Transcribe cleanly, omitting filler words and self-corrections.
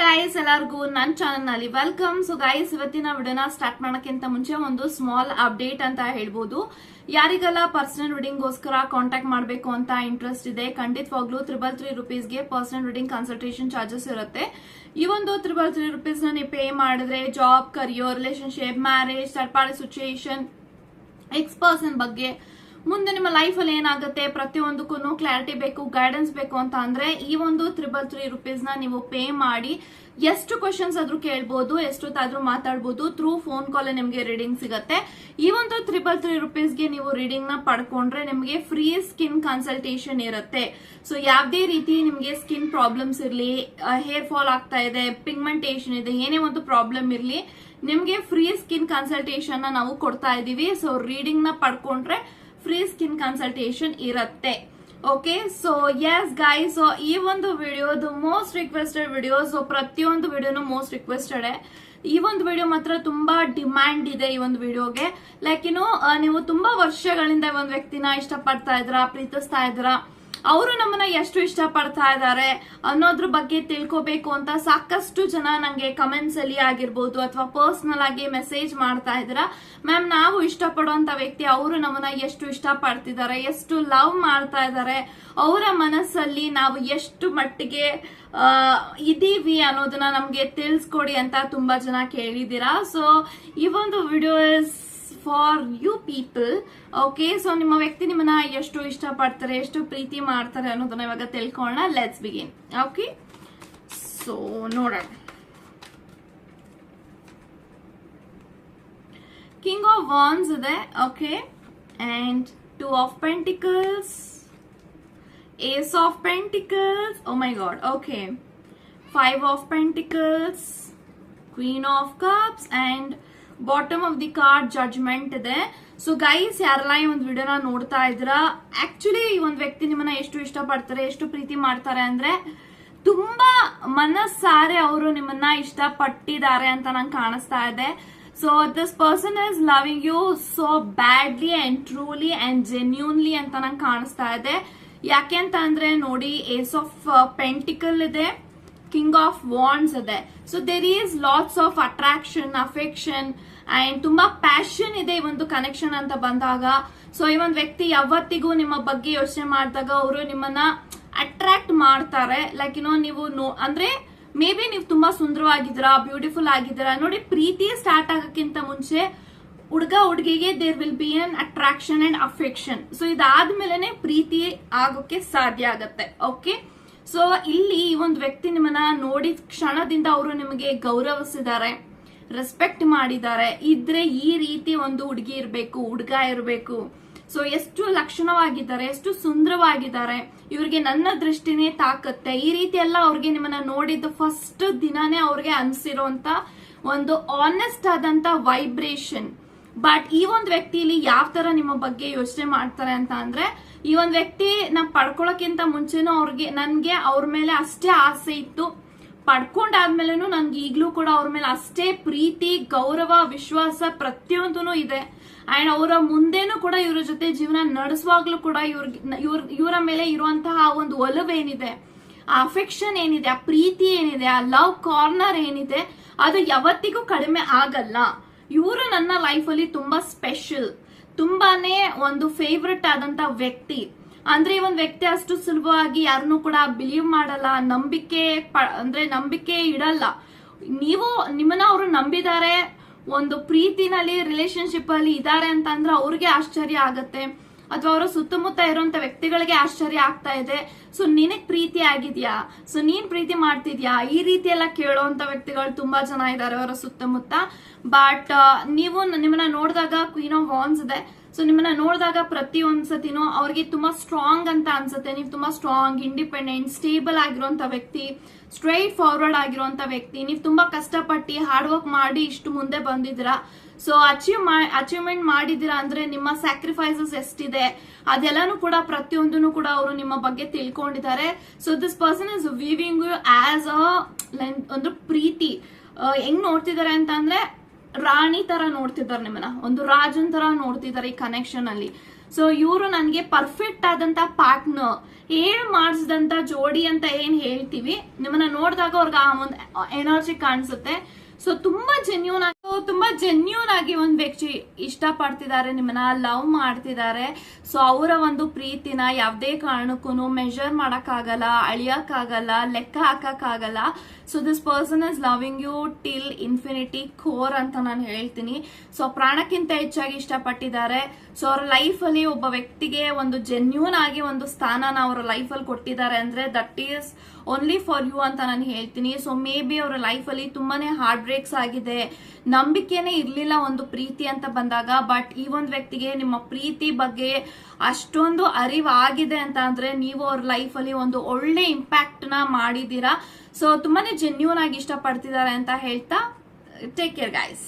Guys, ಎಲ್ಲರಿಗೂ ನನ್ನ channel ನಲ್ಲಿ ವೆಲ್ಕಮ್. ಸೊ ಗೈಸ್, ಇವತ್ತಿನ ವಿಡಿಯೋನ ಸ್ಟಾರ್ಟ್ ಮಾಡೋಕ್ಕಿಂತ ಮುಂಚೆ ಒಂದು ಸ್ಮಾಲ್ ಅಪ್ಡೇಟ್ ಅಂತ ಹೇಳ್ಬೋದು. ಯಾರಿಗೆಲ್ಲ ಪರ್ಸನಲ್ ರೀಡಿಂಗ್ ಗೋಸ್ಕರ ಕಾಂಟ್ಯಾಕ್ಟ್ ಮಾಡಬೇಕು ಅಂತ ಇಂಟ್ರೆಸ್ಟ್ ಇದೆ, ಖಂಡಿತವಾಗ್ಲೂ ₹333 ಪರ್ಸನಲ್ ರೀಡಿಂಗ್ ಕನ್ಸಲ್ಟೇಷನ್ ಚಾರ್ಜಸ್ ಇರುತ್ತೆ. ಈ ಒಂದು ₹333 ನೀವು ಪೇ ಮಾಡಿದ್ರೆ job, career, relationship, marriage, third party situation, ex person ಬಗ್ಗೆ, ಮುಂದೆ ನಿಮ್ಮ ಲೈಫ್ ಅಲ್ಲಿ ಏನಾಗುತ್ತೆ ಪ್ರತಿಯೊಂದಕ್ಕೂ ಕ್ಲಾರಿಟಿ ಬೇಕು, ಗೈಡೆನ್ಸ್ ಬೇಕು ಅಂತ ಅಂದ್ರೆ ಈ ಒಂದು ₹333 ನೀವು ಪೇ ಮಾಡಿ ಎಷ್ಟು ಕ್ವಶನ್ಸ್ ಆದ್ರೂ ಕೇಳ್ಬೋದು, ಎಷ್ಟೊತ್ತಾದ್ರೂ ಮಾತಾಡ್ಬೋದು. ಥ್ರೂ ಫೋನ್ ಕಾಲ್ ನಿಮ್ಗೆ ರೀಡಿಂಗ್ ಸಿಗುತ್ತೆ. ಈ ಒಂದು ₹333 ನೀವು ರೀಡಿಂಗ್ ನ ಪಡ್ಕೊಂಡ್ರೆ ನಿಮ್ಗೆ ಫ್ರೀ ಸ್ಕಿನ್ ಕನ್ಸಲ್ಟೇಷನ್ ಇರುತ್ತೆ. ಸೊ ಯಾವ್ದೇ ರೀತಿ ನಿಮ್ಗೆ ಸ್ಕಿನ್ ಪ್ರಾಬ್ಲಮ್ಸ್ ಇರ್ಲಿ, ಹೇರ್ ಫಾಲ್ ಆಗ್ತಾ ಇದೆ, ಪಿಗ್ಮೆಂಟೇಷನ್ ಇದೆ, ಏನೇ ಒಂದು ಪ್ರಾಬ್ಲಮ್ ಇರ್ಲಿ, ನಿಮ್ಗೆ ಫ್ರೀ ಸ್ಕಿನ್ ಕನ್ಸಲ್ಟೇಷನ್ ನಾವು ಕೊಡ್ತಾ ಇದೀವಿ. ಸೊ ರೀಡಿಂಗ್ ನ ಪಡ್ಕೊಂಡ್ರೆ ಫ್ರೀ ಸ್ಕಿನ್ ಕನ್ಸಲ್ಟೇಷನ್ ಇರುತ್ತೆ. Okay, so yes guys, so ಈ ಒಂದು ವಿಡಿಯೋದು ಮೋಸ್ಟ್ ರಿಕ್ವೆಸ್ಟೆಡ್ ವಿಡಿಯೋ. ಸೊ ಪ್ರತಿಯೊಂದು ವಿಡಿಯೋನು ಮೋಸ್ಟ್ ರಿಕ್ವೆಸ್ಟೆಡ್. ಈ ಒಂದು ವಿಡಿಯೋ ಮಾತ್ರ ತುಂಬಾ ಡಿಮ್ಯಾಂಡ್ ಇದೆ ಈ ಒಂದು ವಿಡಿಯೋಗೆ. ಲೈಕ್ ನೀವು ತುಂಬಾ ವರ್ಷಗಳಿಂದ ಒಂದು ವ್ಯಕ್ತಿನ ಇಷ್ಟಪಡ್ತಾ ಇದ್ರ, ಪ್ರೀತಿಸ್ತಾ ಇದ್ರ, ಅವರು ನಮ್ಮನ್ನ ಎಷ್ಟು ಇಷ್ಟ ಪಡ್ತಾ ಇದ್ದಾರೆ ಅನ್ನೋದ್ರ ಬಗ್ಗೆ ತಿಳ್ಕೋಬೇಕು ಅಂತ ಸಾಕಷ್ಟು ಜನ ನಂಗೆ ಕಮೆಂಟ್ಸ್ ಅಲ್ಲಿ ಆಗಿರ್ಬೋದು ಅಥವಾ ಪರ್ಸನಲ್ ಆಗಿ ಮೆಸೇಜ್ ಮಾಡ್ತಾ ಇದ್ರ. ಮ್ಯಾಮ್, ನಾವು ಇಷ್ಟಪಡುವಂತ ವ್ಯಕ್ತಿ ಅವರು ನಮ್ಮನ್ನ ಎಷ್ಟು ಇಷ್ಟ ಪಡ್ತಿದ್ದಾರೆ, ಎಷ್ಟು ಲವ್ ಮಾಡ್ತಾ ಇದ್ದಾರೆ, ಅವರ ಮನಸ್ಸಲ್ಲಿ ನಾವು ಎಷ್ಟು ಮಟ್ಟಿಗೆ ಇದೀವಿ ಅನ್ನೋದನ್ನ ನಮ್ಗೆ ತಿಳಿಸ್ಕೊಡಿ ಅಂತ ತುಂಬಾ ಜನ ಕೇಳಿದೀರಾ. ಸೊ ಈ ಒಂದು video is for you people. Okay, so ನಿಮ್ಮ ವ್ಯಕ್ತಿ ನಿಮ್ಮನ್ನ ಎಷ್ಟು ಇಷ್ಟ ಪಡ್ತಾರೆ, ಎಷ್ಟು ಪ್ರೀತಿ ಮಾಡ್ತಾರೆ ಅನ್ನೋದನ್ನ ಇವಾಗ ತಿಳ್ಕೊಳ್ಳೋಣ. Let's begin. ಓಕೆ, ಸೊ ನೋಡೋಣ. ಕಿಂಗ್ ಆಫ್ ವಾನ್ಸ್ ಇದೆ. Okay, and 2 of pentacles, ace of pentacles, oh my God. Okay, 5 of pentacles, queen of cups, and bottom of the card judgement ಇದೆ. ಸೊ ಗೈಸ್, ಯಾರೆಲ್ಲ ಈ ಒಂದು ವಿಡಿಯೋನ ನೋಡ್ತಾ ಇದ್ರ, actually ಈ ಒಂದು ವ್ಯಕ್ತಿ ನಿಮ್ಮನ್ನ ಎಷ್ಟು ಇಷ್ಟ ಪಡ್ತಾರೆ, ಎಷ್ಟು ಪ್ರೀತಿ ಮಾಡ್ತಾರೆ ಅಂದ್ರೆ ತುಂಬಾ ಮನಸ್ಸಾರೆ ಅವರು ನಿಮ್ಮನ್ನ ಇಷ್ಟ ಪಟ್ಟಿದ್ದಾರೆ ಅಂತ ನಂಗೆ ಕಾಣಿಸ್ತಾ ಇದೆ. So this person is loving you so badly and truly and genuinely ಅಂತ ನಂಗೆ ಕಾಣಿಸ್ತಾ ಇದೆ. ಯಾಕೆ ಅಂತ ಅಂದ್ರೆ ನೋಡಿ, ಏಸ್ ಆಫ್ ಪೆಂಟಿಕಲ್ ಇದೆ, ಕಿಂಗ್ ಆಫ್ ವಾಂಡ್ಸ್ ಇದೆ. So there is lots of attraction, affection and ತುಂಬಾ ಪ್ಯಾಷನ್ ಇದೆ ಈ ಒಂದು ಕನೆಕ್ಷನ್ ಅಂತ ಬಂದಾಗ. ಸೊ ಈ ಒಂದು ವ್ಯಕ್ತಿ ಯಾವತ್ತಿಗೂ ನಿಮ್ಮ ಬಗ್ಗೆ ಯೋಚನೆ ಮಾಡಿದಾಗ ಅವರು ನಿಮ್ಮನ್ನ ಅಟ್ರಾಕ್ಟ್ ಮಾಡ್ತಾರೆ. ಲೈಕ್ ನೀವು ಅಂದ್ರೆ ಮೇ ಬಿ ನೀವು ತುಂಬಾ ಸುಂದರವಾಗಿದ್ದೀರಾ, ಬ್ಯೂಟಿಫುಲ್ ಆಗಿದ್ದೀರಾ. ನೋಡಿ, ಪ್ರೀತಿ ಸ್ಟಾರ್ಟ್ ಆಗಕ್ಕಿಂತ ಮುಂಚೆ ಹುಡುಗ ಹುಡುಗಿಗೆ there will be an attraction and affection. So ಇದಾದ್ಮೇಲೆ ಪ್ರೀತಿ ಆಗೋಕೆ ಸಾಧ್ಯ ಆಗತ್ತೆ. ಓಕೆ, ಸೊ ಇಲ್ಲಿ ಈ ಒಂದು ವ್ಯಕ್ತಿ ನಿಮ್ಮನ್ನ ನೋಡಿದ ಕ್ಷಣದಿಂದ ಅವರು ನಿಮಗೆ ಗೌರವಿಸಿದ್ದಾರೆ, ರೆಸ್ಪೆಕ್ಟ್ ಮಾಡಿದ್ದಾರೆ. ಇದ್ರೆ ಈ ರೀತಿ ಒಂದು ಹುಡುಗಿ ಇರಬೇಕು, ಹುಡುಗ ಇರಬೇಕು. ಸೊ ಎಷ್ಟು ಲಕ್ಷಣವಾಗಿದ್ದಾರೆ, ಎಷ್ಟು ಸುಂದರವಾಗಿದ್ದಾರೆ, ಇವ್ರಿಗೆ ನನ್ನ ದೃಷ್ಟಿನೇ ತಾಕತ್ತೆ. ಈ ರೀತಿ ಎಲ್ಲ ಅವ್ರಿಗೆ ನಿಮ್ಮನ್ನ ನೋಡಿದ್ದು ಫಸ್ಟ್ ದಿನಾನೇ ಅವ್ರಿಗೆ ಅನ್ಸಿರೋಂತ ಒಂದು ಆನೆಸ್ಟ್ ಆದಂತ ವೈಬ್ರೇಷನ್. ಬಟ್ ಈ ಒಂದು ವ್ಯಕ್ತಿಲಿ ಯಾವ ತರ ನಿಮ್ಮ ಬಗ್ಗೆ ಯೋಚನೆ ಮಾಡ್ತಾರೆ ಅಂತ ಅಂದ್ರೆ, ಈ ಒಂದು ವ್ಯಕ್ತಿ ನಾ ಪಡ್ಕೊಳಕ್ಕಿಂತ ಮುಂಚೆನೂ ನನ್ಗೆ ಅವ್ರ ಮೇಲೆ ಅಷ್ಟೇ ಆಸೆ ಇತ್ತು, ಪಡ್ಕೊಂಡಾದ್ಮೇಲೆನೂ ನನ್ಗೆ ಈಗ್ಲೂ ಕೂಡ ಅವ್ರ ಮೇಲೆ ಅಷ್ಟೇ ಪ್ರೀತಿ, ಗೌರವ, ವಿಶ್ವಾಸ ಪ್ರತಿಯೊಂದೂ ಇದೆ. ಅಂಡ್ ಅವರ ಮುಂದೆನೂ ಕೂಡ ಇವ್ರ ಜೊತೆ ಜೀವನ ನಡೆಸುವಾಗ್ಲೂ ಕೂಡ ಇವರ ಮೇಲೆ ಇರುವಂತಹ ಒಂದು ಒಲವೇನಿದೆ, ಆ ಅಫೆಕ್ಷನ್ ಏನಿದೆ, ಆ ಪ್ರೀತಿ ಏನಿದೆ, ಆ ಲವ್ ಕಾರ್ನರ್ ಏನಿದೆ, ಅದು ಯಾವತ್ತಿಗೂ ಕಡಿಮೆ ಆಗಲ್ಲ. ಇವರು ನನ್ನ ಲೈಫ್ ಅಲ್ಲಿ ತುಂಬಾ ಸ್ಪೆಷಲ್, ತುಂಬಾನೇ ಒಂದು ಫೇವ್ರೆಟ್ ಆದಂತ ವ್ಯಕ್ತಿ. ಅಂದ್ರೆ ಈ ಒಂದು ವ್ಯಕ್ತಿ ಅಷ್ಟು ಸುಲಭವಾಗಿ ಯಾರನ್ನೂ ಕೂಡ ಬಿಲೀವ್ ಮಾಡಲ್ಲ, ನಂಬಿಕೆ ಇಡಲ್ಲ. ನೀವು ನಿಮ್ಮನ್ನ ಅವರು ನಂಬಿದ್ದಾರೆ, ಒಂದು ಪ್ರೀತಿನಲ್ಲಿ, ರಿಲೇಶನ್ಶಿಪ್ ಅಲ್ಲಿ ಇದ್ದಾರೆ ಅಂತ ಅಂದ್ರೆ ಅವ್ರಿಗೆ ಆಶ್ಚರ್ಯ ಆಗತ್ತೆ, ಅಥವಾ ಅವರ ಸುತ್ತಮುತ್ತ ಇರುವಂತ ವ್ಯಕ್ತಿಗಳಿಗೆ ಆಶ್ಚರ್ಯ ಆಗ್ತಾ ಇದೆ. ಸೊ ನಿನಗ್ ಪ್ರೀತಿ ಆಗಿದ್ಯಾ, ಸೊ ನೀನ್ ಪ್ರೀತಿ ಮಾಡ್ತಿದ್ಯಾ, ಈ ರೀತಿ ಎಲ್ಲ ಕೇಳೋಂತ ವ್ಯಕ್ತಿಗಳು ತುಂಬಾ ಜನ ಇದ್ದಾರೆ ಅವರ ಸುತ್ತಮುತ್ತ. ಬಟ್ ನೀವು ನಿಮ್ಮನ್ನ ನೋಡಿದಾಗ ಕ್ವೀನ್ ಆಫ್ ವಾನ್ಸ್ ಇದೆ. ಸೊ ನಿಮ್ಮನ್ನ ನೋಡಿದಾಗ ಪ್ರತಿಯೊಂದ್ಸತಿನೂ ಅವ್ರಿಗೆ ತುಂಬಾ ಸ್ಟ್ರಾಂಗ್ ಅಂತ ಅನ್ಸುತ್ತೆ. ನೀವು ತುಂಬಾ ಸ್ಟ್ರಾಂಗ್, ಇಂಡಿಪೆಂಡೆಂಟ್, ಸ್ಟೇಬಲ್ ಆಗಿರುವಂತ ವ್ಯಕ್ತಿ, ಸ್ಟ್ರೈಟ್ ಫಾರ್ವರ್ಡ್ ಆಗಿರುವಂತ ವ್ಯಕ್ತಿ. ನೀವು ತುಂಬಾ ಕಷ್ಟಪಟ್ಟು ಹಾರ್ಡ್ ವರ್ಕ್ ಮಾಡಿ ಇಷ್ಟು ಮುಂದೆ ಬಂದಿದ್ದೀರಾ. ಸೊ ಅಚೀವ್ಮೆಂಟ್ ಮಾಡಿದೀರಾ ಅಂದ್ರೆ ನಿಮ್ಮ ಸ್ಯಾಕ್ರಿಫೈಸಸ್ ಎಷ್ಟಿದೆ ಅದೆಲ್ಲಾನು ಕೂಡ ಪ್ರತಿಯೊಂದನ್ನು ಕೂಡ ಅವರು ನಿಮ್ಮ ಬಗ್ಗೆ ತಿಳ್ಕೊಂಡಿದ್ದಾರೆ. So this person is viewing you as ಒಂದು ಪ್ರೀತಿ. ಹೆಂಗ್ ನೋಡ್ತಿದ್ದಾರೆ ಅಂತ ಅಂದ್ರೆ ರಾಣಿ ತರ ನೋಡ್ತಿದ್ದಾರೆ ನಿಮ್ಮನ್ನ, ಒಂದು ರಾಜನ್ ತರ ನೋಡ್ತಿದ್ದಾರೆ ಈ ಕನೆಕ್ಷನ್ ಅಲ್ಲಿ. ಸೊ ಇವರು ನನಗೆ ಪರ್ಫೆಕ್ಟ್ ಆದಂತ ಪಾರ್ಟ್ನರ್, ಮಾಡಿಸಿದಂತ ಜೋಡಿ ಅಂತ ಏನ್ ಹೇಳ್ತೀವಿ, ನಿಮ್ಮನ್ನ ನೋಡಿದಾಗ ಅವ್ರಿಗೆ ಆ ಒಂದು ಎನರ್ಜಿ ಕಾಣಿಸುತ್ತೆ. ಸೊ ತುಂಬಾ ಜೆನ್ಯೂನ್ ಆಗಿ ಒಂದ್ ವ್ಯಕ್ತಿ ಇಷ್ಟ ಪಡ್ತಿದ್ದಾರೆ, ನಿಮ್ಮನ್ನ ಲವ್ ಮಾಡ್ತಿದ್ದಾರೆ. ಸೊ ಅವರ ಒಂದು ಪ್ರೀತಿನ ಯಾವ್ದೇ ಕಾರಣಕ್ಕೂ ಮೆಜರ್ ಮಾಡಕ್ಕಾಗಲ್ಲ, ಅಳಿಯಕ್ಕಾಗಲ್ಲ, ಲೆಕ್ಕ ಹಾಕಕ್ಕಾಗಲ್ಲ. So this person is loving you till infinity core ಅಂತ ನಾನು ಹೇಳ್ತೀನಿ. ಸೊ ಪ್ರಾಣಕ್ಕಿಂತ ಹೆಚ್ಚಾಗಿ ಇಷ್ಟಪಟ್ಟಿದ್ದಾರೆ. ಸೊ ಅವರ ಲೈಫ್ ಅಲ್ಲಿ ಒಬ್ಬ ವ್ಯಕ್ತಿಗೆ ಒಂದು ಜೆನ್ಯೂನ್ ಆಗಿ ಒಂದು ಸ್ಥಾನನ ಅವರ ಲೈಫ್ ಅಲ್ಲಿ ಕೊಟ್ಟಿದ್ದಾರೆ ಅಂದ್ರೆ that is only for you ಅಂತ ನಾನು ಹೇಳ್ತೀನಿ. ಸೊ ಮೇ ಬಿ ಅವರ ಲೈಫ್ ಅಲ್ಲಿ ತುಂಬಾನೇ ಹಾರ್ಟ್ ಬ್ರೇಕ್ಸ್ ಆಗಿದೆ, ನಂಬಿಕೆನೆ ಇರ್ಲಿಲ್ಲ ಒಂದು ಪ್ರೀತಿ ಅಂತ ಬಂದಾಗ. ಬಟ್ ಈ ಒಂದು ವ್ಯಕ್ತಿಗೆ ನಿಮ್ಮ ಪ್ರೀತಿ ಬಗ್ಗೆ ಅಷ್ಟೊಂದು ಅರಿವಾಗಿದೆ ಅಂತ ಅಂದ್ರೆ ನೀವು ಅವ್ರ ಲೈಫ್ ಅಲ್ಲಿ ಒಂದು ಒಳ್ಳೆ ಇಂಪ್ಯಾಕ್ಟ್ ನ ಮಾಡಿದೀರಾ. ಸೊ ತುಂಬಾನೇ ಜೆನ್ಯೂನ್ ಆಗಿ ಇಷ್ಟಪಡ್ತಿದ್ದಾರೆ ಅಂತ ಹೇಳ್ತಾ, ಟೇಕ್ ಕೇರ್ ಗೈಸ್.